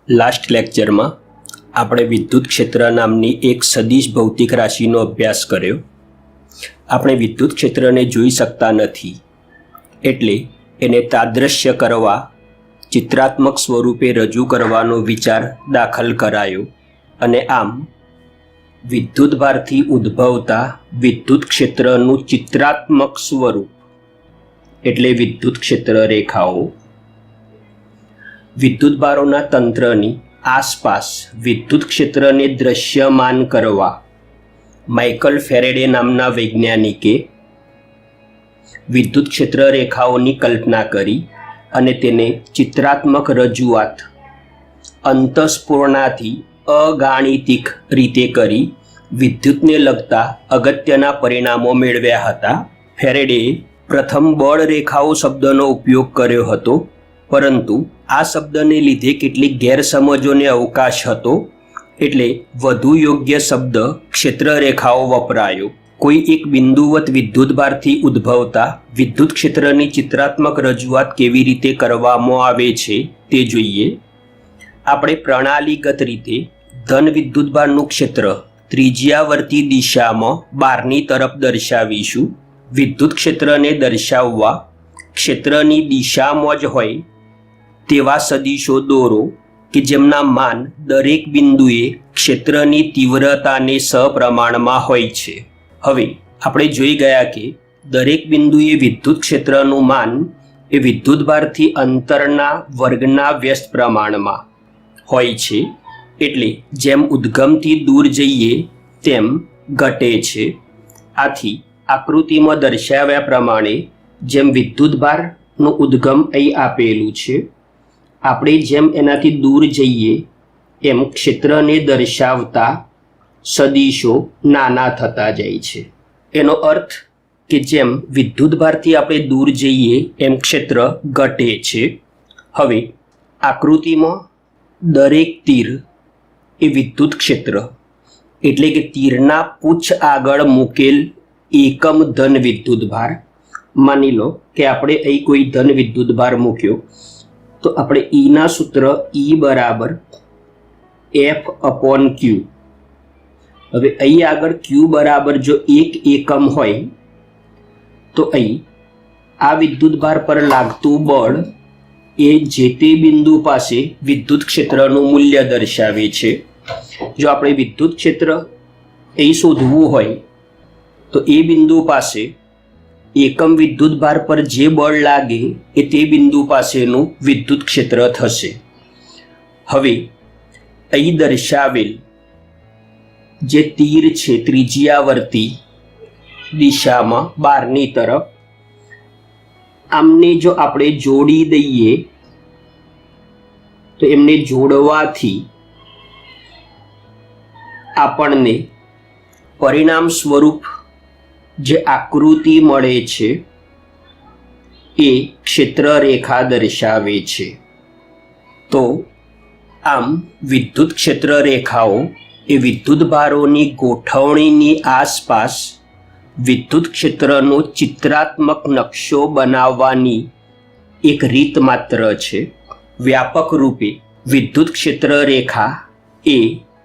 Last lecture में આપણે વિદ્યુત ક્ષેત્ર નામની એક સદિશ ભૌતિક રાશિનો અભ્યાસ કર્યો। આપણે વિદ્યુત ક્ષેત્રને જોઈ શકતા નથી એટલે એને તાદૃશ્ય કરવા ચિત્રાત્મક સ્વરૂપે રજૂ કરવાનો વિચાર દાખલ કરાયો અને આમ વિદ્યુત ભારથી ઉદ્ભવતા વિદ્યુત ક્ષેત્રનું ચિત્રાત્મક સ્વરૂપ એટલે વિદ્યુત ક્ષેત્ર રેખાઓ વિદ્યુત ભારોના તંત્રની आसपास विद्युत क्षेत्र ने दृश्यमान करवा माइकल फेरेडे नामना वैज्ञानिके विद्युत क्षेत्र रेखाओनी कल्पना करी अने तेने चित्रात्मक रजूआत अंतस्फूर्णाथी अगाणितिक रीते करी विद्युत ने लगता अगत्यना परिणामों मेळव्या हता। फेरेडेए प्रथम बळ रेखाओ शब्दनो उपयोग कर्यो हतो, परंतु आ शब्दने लीधे केटलीक गैरसमजोने अवकाश हतो एटले वधु योग्य शब्द क्षेत्र रेखाओ वपरायो। कोई एक बिंदुवत विद्युत भारथी उद्भवता विद्युत क्षेत्रनी चित्रात्मक रजूआत केवी रीते करवामां आवे छे ते जोईए। आपणे प्रणालीगत रीते धन विद्युत भारनुं क्षेत्र त्रिज्यावर्ती दिशामां बारनी तरफ दर्शावीशुं। विद्युत क्षेत्रने दर्शाववा क्षेत्रनी दिशामां ज होय तेवा सदिशो दोरो कि जेमना मान दरेक बिंदुए क्षेत्रनी तीव्रताने सप्रमाणमां होय छे। हवे आपणे जोई गया कि दरेक बिंदुए विद्युत क्षेत्रनुं मान ए विद्युत भारथी अंतरना वर्गना व्यस्त प्रमाणमां होय छे, एटले जेम उद्गमथी दूर जईए तेम घटे छे। आथी आकृतिमां दर्शाव्या प्रमाणे जेम विद्युत भारनुं उद्गम અહીં આપેલું છે, આપણે જેમ એનાથી દૂર જઈએ એમ ક્ષેત્રને દર્શાવતા સદિશો નાના થતા જાય છે। એનો અર્થ કે જેમ વિદ્યુત ભારથી આપણે દૂર જઈએ એમ ક્ષેત્ર ઘટે છે। હવે આકૃતિમાં દરેક તીર એ વિદ્યુત ક્ષેત્ર એટલે કે તીરના પૂછ આગળ મૂકેલ એકમ ધન વિદ્યુત ભાર, માની લો કે આપણે અહીં કોઈ ધન વિદ્યુત ભાર મૂક્યો तो આપણે E ना सूत्र E बराबर F अपॉन Q। હવે અહીં આગળ Q बराबर जो एक एकम होय तो અહીં आ विद्युत भार पर लागतुं बळ ए जे ते बिंदु पासे विद्युत क्षेत्रनुं मूल्य दर्शावे छे। जो આપણે विद्युत क्षेत्र અહીં શોધવું હોય તો એ બિંદુ પાસે एकम विद्युत भार पर जे बळ लागे ए ते बिंदु पासेनु विद्युत क्षेत्र थशे। हवे अहीं दर्शावेल जे तीर छे त्रिज्यावर्ती दिशामां बारनी तरफ आमने जो आपणे जोड़ी दईए तो एमने जोड़वाथी आपणने परिणाम स्वरूप जे आकृति मळे छे ए क्षेत्र रेखा दर्शावे छे। तो आम विद्युत क्षेत्र रेखाओ ए विद्युत भारोनी गोठवणीनी आसपास विद्युत क्षेत्रनो चित्रात्मक नक्शो बनाववानी एक रीत मात्र छे। व्यापक रूपे विद्युत क्षेत्र रेखा ए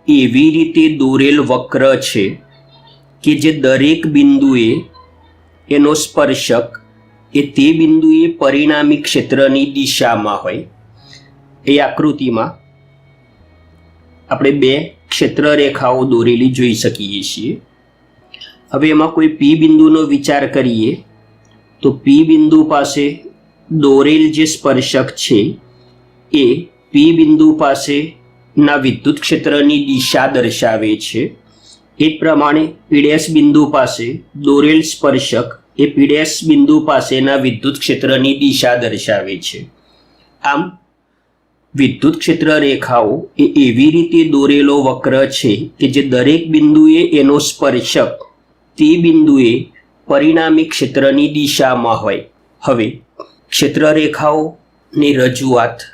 एवी रीते दोरेल वक्र छे कि जे दरेक बिंदुए एनो स्पर्शक ए ते बिंदुए परिणामी क्षेत्रनी दिशामां होय। ए आकृतिमां आपणे बे क्षेत्र रेखाओ दोरेली जोई शकीए छीए। हवे एमां कोई पी बिंदुनो विचार करीए तो पी बिंदु पासे दोरेल जे स्पर्शक छे ए पी बिंदु पासे ना विद्युत क्षेत्रनी दिशा दर्शावे छे। एक प्रमाणे पीडेस बिंदु पासे दोरेल स्पर्शक ए पीडेस बिंदु पासेना विद्युत क्षेत्रनी दिशा दर्शावे छे। आम विद्युत क्षेत्र रेखाओ ए एवी रीते दोरेलो वक्र छे कि जे दरेक बिंदुए एनो स्पर्शक ते बिंदुए परिणामी क्षेत्रनी दिशामां होय। हवे क्षेत्र रेखाओनी रजूआत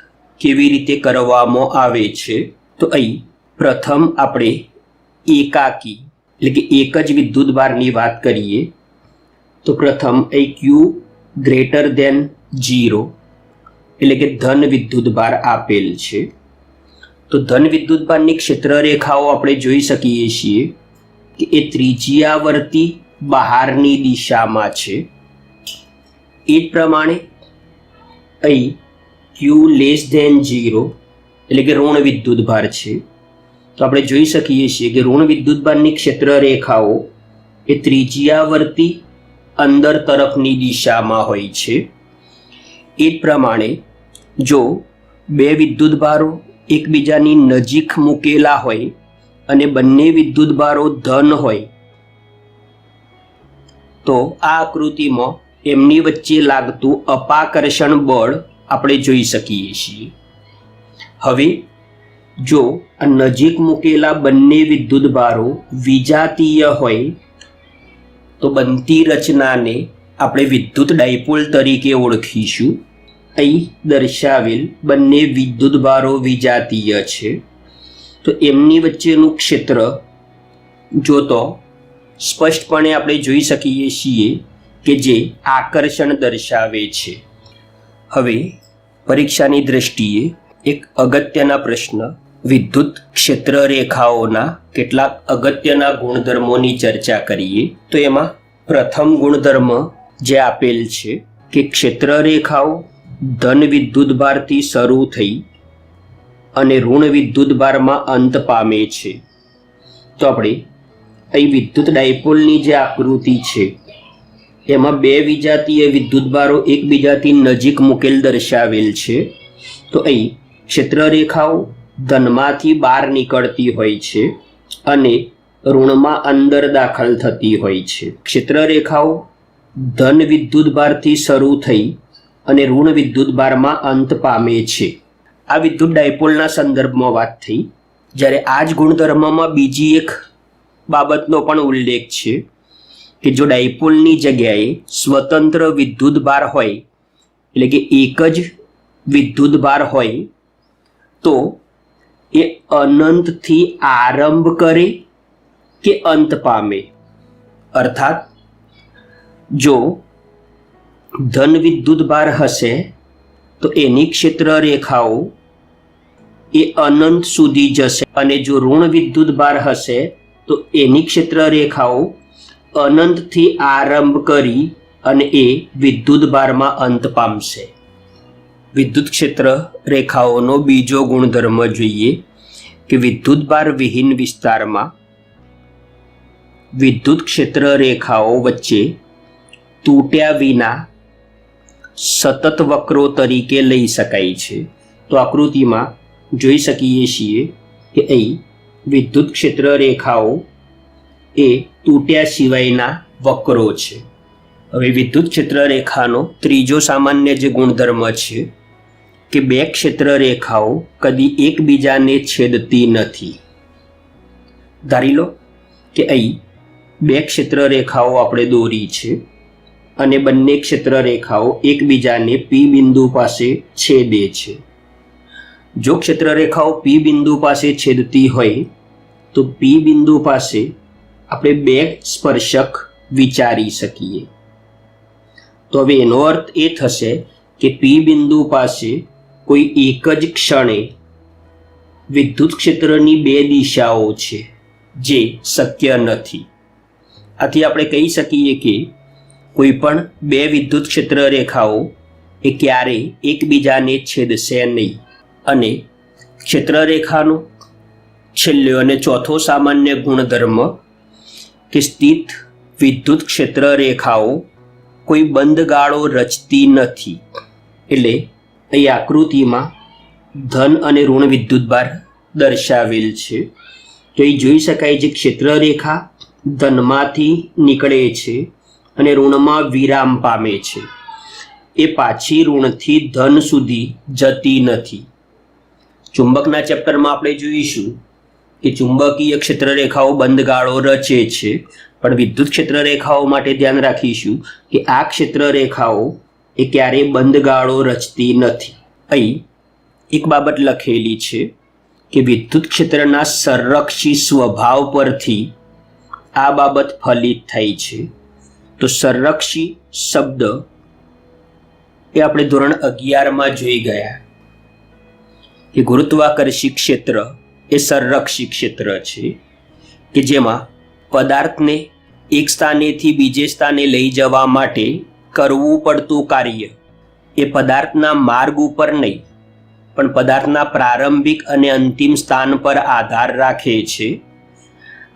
केवी रीते करवामां आवे छे तो અહીં प्रथम आपणे एकाकी એટલે કે એક જ વિદ્યુત ભારની વાત કરીએ તો પ્રથમ એ Q ગ્રેટર ધેન 0 એટલે કે ધન વિદ્યુત ભાર આપેલ છે। તો ધન વિદ્યુતભારની ક્ષેત્ર રેખાઓ આપણે જોઈ શકીએ છીએ કે એ ત્રિજ્યાવર્તી બહારની દિશામાં છે. એ જ પ્રમાણે અહીં Q<0 એટલે કે ઋણ વિદ્યુતભાર છે. તો આપણે જોઈ શકીએ છીએ કે ઋણ વિદ્યુતભારની ક્ષેત્ર રેખાઓ એ ત્રિજ્યાવર્તી અંદર તરફની દિશામાં હોય છે. એ જ પ્રમાણે જો બે વિદ્યુતભારો એકબીજાની નજીક મૂકેલા હોય અને બંને વિદ્યુતભારો ધન હોય તો આ આકૃતિમાં એમની વચ્ચે લાગતું અપાકર્ષણ બળ આપણે જોઈ શકીએ છીએ. હવે જો આ નજીક મૂકેલા બંને વિદ્યુતભારો વિજાતીય હોય તો બનતી રચનાને આપણે વિદ્યુત ડાયપોલ તરીકે ઓળખીશું. અહીં દર્શાવેલ બંને વિદ્યુતભારો વિજાતીય છે તો એમની વચ્ચેનું ક્ષેત્ર જોતો સ્પષ્ટપણે આપણે જોઈ શકીએ છીએ કે જે આકર્ષણ દર્શાવે છે. હવે પરીક્ષાની દ્રષ્ટિએ એક અગત્યના પ્રશ્ન, વિદ્યુત ક્ષેત્ર રેખાઓના કેટલાક અગત્યના ગુણધર્મોની ચર્ચા કરીએ. તો એમાં પ્રથમ ગુણધર્મ જે આપેલ છે કે ક્ષેત્ર રેખાઓ ધન વિદ્યુતભારથી શરૂ થઈ અને ઋણ વિદ્યુતભારમાં અંત પામે છે. તો આપણે અહીં વિદ્યુત ડાયપોલની જે આકૃતિ છે એમાં બે વિજાતીય વિદ્યુતભારો એકબીજાથી નજીક મૂકેલ દર્શાવેલ છે. તો અહીં ક્ષેત્ર રેખાઓ ધનમાંથી બહાર નીકળતી હોય છે અને ઋણમાં અંદર દાખલ થતી હોય છે. ક્ષેત્ર રેખાઓ ધન વિદ્યુતભારથી શરૂ થઈ અને ઋણ વિદ્યુતભારમાં અંત પામે છે. આ વિદ્યુત ડાયપોલના સંદર્ભમાં વાત થઈ. જ્યારે આ જ ગુણધર્મમાં બીજી એક બાબતનો પણ ઉલ્લેખ છે કે જો ડાયપોલની જગ્યાએ સ્વતંત્ર વિદ્યુતભાર હોય એટલે કે એક જ વિદ્યુતભાર હોય તો એ અનંતથી આરંભ કરે કે અંત પામે. અર્થાત જો ધન વિદ્યુતભાર હશે તો એની ક્ષેત્ર રેખાઓ એ અનંત સુધી જશે અને જો ઋણ વિદ્યુતભાર હશે તો એની ક્ષેત્ર રેખાઓ અનંતથી આરંભ કરી અને એ વિદ્યુતભારમાં અંત પામશે. વિદ્યુત ક્ષેત્ર રેખાઓનો બીજો ગુણધર્મ જોઈએ કે વિદ્યુતભાર વિહીન વિસ્તારમાં વિદ્યુત ક્ષેત્ર રેખાઓ વચ્ચે તૂટ્યા વિના સતત વક્રો તરીકે લઈ શકાય છે. તો આકૃતિમાં જોઈ શકીએ છીએ કે અહીં વિદ્યુત ક્ષેત્ર રેખાઓ એ તૂટ્યા સિવાયના વક્રો છે. હવે વિદ્યુત ક્ષેત્ર રેખાનો ત્રીજો સામાન્ય જે ગુણધર્મ છે કે બે ક્ષેત્ર રેખાઓ કદી એકબીજાને છેદતી નથી. ધારી લો કે અહીં બે ક્ષેત્ર રેખાઓ આપણે દોરી છે અને બંને ક્ષેત્ર રેખાઓ એકબીજાને પી બિંદુ પાસે છેદે છે. જો ક્ષેત્ર રેખાઓ પી બિંદુ પાસે છેદતી હોય તો પી બિંદુ પાસે આપણે બે સ્પર્શક વિચારી શકીએ. તો હવે એનો અર્થ એ થશે કે પી બિંદુ પાસે કોઈ એક જ ક્ષણે વિદ્યુત ક્ષેત્રની બે દિશાઓ છે જે શક્ય નથી. આથી આપણે કહી શકીએ કે કોઈ પણ બે વિદ્યુત ક્ષેત્ર રેખાઓ એ ક્યારેય એકબીજાને છેદશે નહીં. અને ક્ષેત્ર રેખાનો છેલ્લો અને ચોથો સામાન્ય ગુણધર્મ કે સ્થિત વિદ્યુત ક્ષેત્ર રેખાઓ કોઈ બંધ ગાળો રચતી નથી. એટલે અહીં આકૃતિમાં ધન અને ઋણ વિદ્યુતભાર દર્શાવેલ છે. તો એ જોઈ શકાય છે ક્ષેત્ર રેખા ધનમાંથી નીકળે છે અને ઋણમાં વિરામ પામે છે. એ પાછી ઋણથી ધન સુધી જતી નથી. ચુંબકના ચેપ્ટરમાં આપણે જોઈશું કે ચુંબકીય ક્ષેત્ર રેખાઓ બંધ ગાળો રચે છે, પણ વિદ્યુત ક્ષેત્ર રેખાઓ માટે ધ્યાન રાખીશું કે આ ક્ષેત્ર રેખાઓ એ ક્યારેય બંધ ગાળો રચતી નથી. અહીં એક બાબત લખેલી છે કે વિદ્યુત ક્ષેત્રના સંરક્ષી સ્વભાવ પરથી આ બાબત ફલિત થાય છે. તો સંરક્ષી શબ્દ એ આપણે ધોરણ 11માં જોઈ ગયા કે ગુરુત્વાકર્ષી ક્ષેત્ર એ સંરક્ષી ક્ષેત્ર છે કે જેમાં પદાર્થને એક સ્થાનેથી બીજે સ્થાને લઈ જવા માટે કરવું પડતું કાર્ય એ પદાર્થના માર્ગ ઉપર નહીં પણ પદાર્થના પ્રારંભિક અને અંતિમ સ્થાન પર આધાર રાખે છે.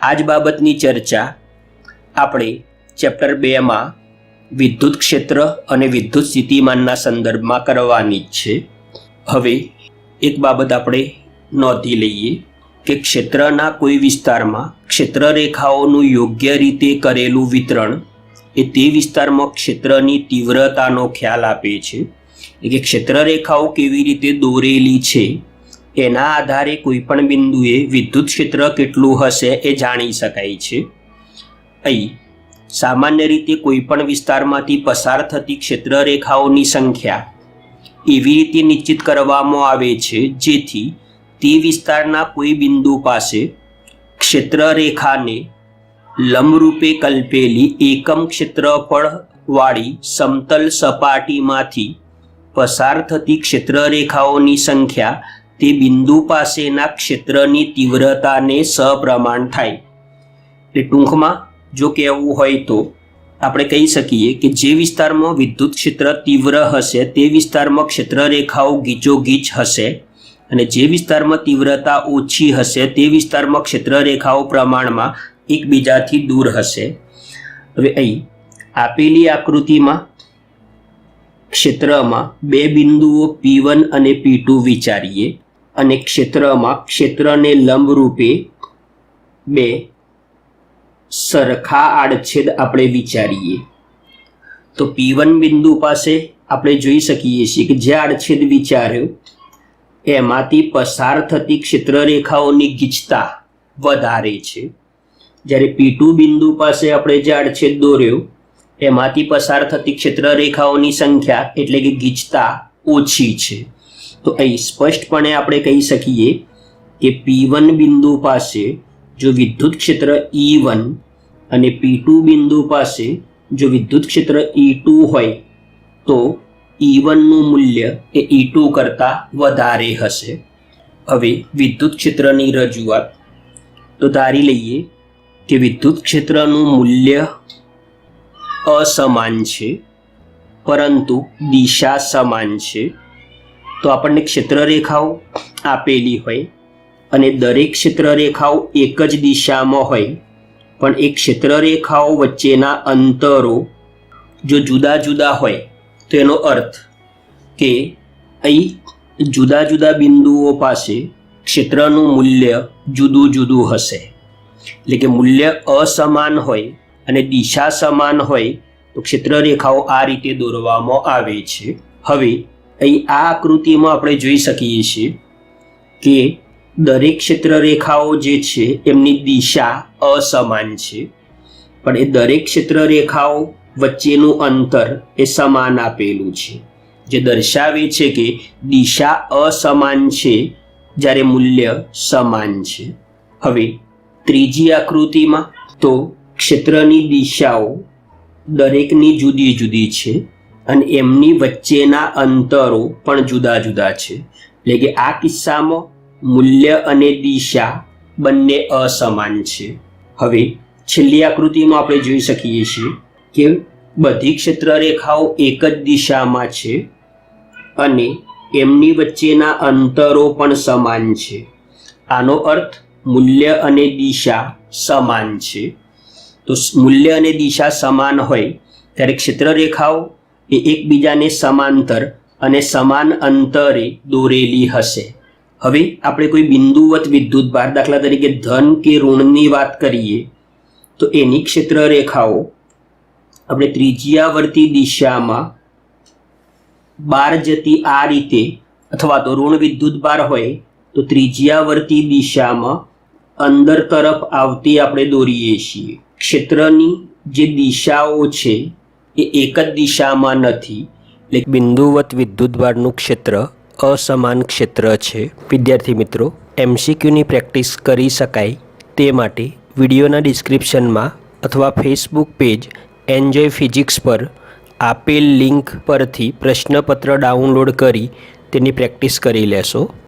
આ જ બાબતની ચર્ચા આપણે ચેપ્ટર 2માં વિદ્યુત ક્ષેત્ર અને વિદ્યુત સ્થિતિમાનના સંદર્ભમાં કરવાની જ છે. હવે એક બાબત આપણે નોંધી લઈએ કે ક્ષેત્રના કોઈ વિસ્તારમાં ક્ષેત્ર રેખાઓનું યોગ્ય રીતે કરેલું વિતરણ એ તે વિસ્તારમાં ક્ષેત્રની તીવ્રતાનો ખ્યાલ આપે છે. એટલે કે ક્ષેત્ર રેખાઓ કેવી રીતે દોરેલી છે એના આધારે કોઈ પણ બિંદુએ વિદ્યુત ક્ષેત્ર કેટલું હશે એ જાણી શકાય છે. અહીં સામાન્ય રીતે કોઈ પણ વિસ્તારમાંથી પસાર થતી ક્ષેત્ર રેખાઓની સંખ્યા એવી રીતે નિશ્ચિત કરવામાં આવે છે જેથી તે વિસ્તારના કોઈ બિંદુ પાસે ક્ષેત્ર રેખાને લંબરૂપે કલ્પેલી એકમ ક્ષેત્રફળ વાળી સમતલ સપાટીમાંથી પસાર થતી ક્ષેત્ર રેખાઓની સંખ્યા તે બિંદુ પાસેના ક્ષેત્રની તીવ્રતાને સપ્રમાણ થાય. એટલે ટૂંકમાં જો કહેવું હોય તો આપણે કહી શકીએ કે જે વિસ્તારમાં વિદ્યુત ક્ષેત્ર તીવ્ર હશે તે વિસ્તારમાં ક્ષેત્ર રેખાઓ ગીચોગીચ હશે અને જે વિસ્તારમાં તીવ્રતા ઓછી હશે તે વિસ્તારમાં ક્ષેત્ર રેખાઓ પ્રમાણમાં એકબીજાથી દૂર હશે. હવે અહીં આપેલી આકૃતિમાં ક્ષેત્રમાં બે બિંદુઓ P1 અને P2 વિચારીએ અને ક્ષેત્રમાં ક્ષેત્રને લંબરૂપે બે સરખા આડછેદ આપણે વિચારીએ તો P1 બિંદુ પાસે આપણે જોઈ શકીએ છીએ કે જે આડછેદ વિચાર્યો એમાંથી પસાર થતી ક્ષેત્ર રેખાઓની ગીચતા વધારે છે, જ્યારે P2 બિંદુ પાસે આપણે જે આડછેદ દોર્યો એમાંથી પસાર થતી ક્ષેત્ર રેખાઓની સંખ્યા એટલે કે ગીચતા ઓછી છે. તો અહીં સ્પષ્ટપણે આપણે કહી શકીએ કે P1 બિંદુ પાસે જો વિદ્યુત ક્ષેત્ર E1 અને P2 બિંદુ પાસે જો વિદ્યુત ક્ષેત્ર E2 હોય તો E1નું મૂલ્ય એ E2 કરતાં વધારે હશે. હવે વિદ્યુત ક્ષેત્રની રજૂઆત તો ધારી લઈએ કે વિદ્યુત ક્ષેત્રનું મૂલ્ય અસમાન છે પરંતુ દિશા સમાન છે. તો આપણને ક્ષેત્ર રેખાઓ આપેલી હોય અને દરેક ક્ષેત્ર રેખાઓ એક જ દિશામાં હોય પણ એ ક્ષેત્ર રેખાઓ વચ્ચેના અંતરો જો જુદા જુદા હોય તો એનો અર્થ કે અહીં જુદા જુદા બિંદુઓ પાસે ક્ષેત્રનું મૂલ્ય જુદું જુદું હશે. એટલે કે મૂલ્ય અસમાન હોય અને દિશા સમાન હોય તો ક્ષેત્ર રેખાઓ આ રીતે દોરવામાં આવે છે. હવે અહીં આ આકૃતિમાં આપણે જોઈ શકીએ છીએ કે દરેક ક્ષેત્ર રેખાઓ જે છે એમની દિશા અસમાન છે પણ એ દરેક ક્ષેત્ર રેખાઓ વચ્ચેનું અંતર એ સમાન આપેલું છે જે દર્શાવે છે કે દિશા અસમાન છે જ્યારે મૂલ્ય સમાન છે. હવે ત્રીજી આકૃતિમાં તો ક્ષેત્રની દિશાઓ દરેકની જુદી જુદી છે અને એમની વચ્ચેના અંતરો પણ જુદા જુદા છે. એટલે કે આ કિસ્સામાં મૂલ્ય અને દિશા બંને અસમાન છે. હવે છેલ્લી આકૃતિમાં આપણે જોઈ શકીએ છીએ કે બધી ક્ષેત્ર રેખાઓ એક જ દિશામાં છે અને એમની વચ્ચેના અંતરો પણ સમાન છે. આનો અર્થ મૂલ્ય અને દિશા સમાન છે. તો મૂલ્ય અને દિશા સમાન હોય ત્યારે ક્ષેત્ર રેખાઓ એ એકબીજાને સમાંતર અને સમાન અંતરે દોરેલી હશે. હવે આપણે કોઈ બિંદુવત વિદ્યુતભાર દાખલા તરીકે ધન કે ઋણની વાત કરીએ તો એની ક્ષેત્ર રેખાઓ આપણે ત્રિજ્યાવર્તી દિશામાં બહાર જતી આ રીતે અથવા તો ઋણ વિદ્યુતભાર હોય તો ત્રિજ્યાવર્તી દિશામાં અંદર તરફ આવતી આપણે દોરીએ છીએ. ક્ષેત્રની જે દિશાઓ છે એ એક જ દિશામાં નથી. એટલે બિંદુવત વિદ્યુતભારનું ક્ષેત્ર અસમાન ક્ષેત્ર છે. વિદ્યાર્થી મિત્રો, MCQની પ્રેક્ટિસ કરી શકાય તે માટે વિડીયોના ડિસ્ક્રિપ્શનમાં અથવા ફેસબુક પેજ એન્જોય ફિઝિક્સ પર આપેલ લિંક પરથી પ્રશ્નપત્ર ડાઉનલોડ કરી તેની પ્રેક્ટિસ કરી લેશો.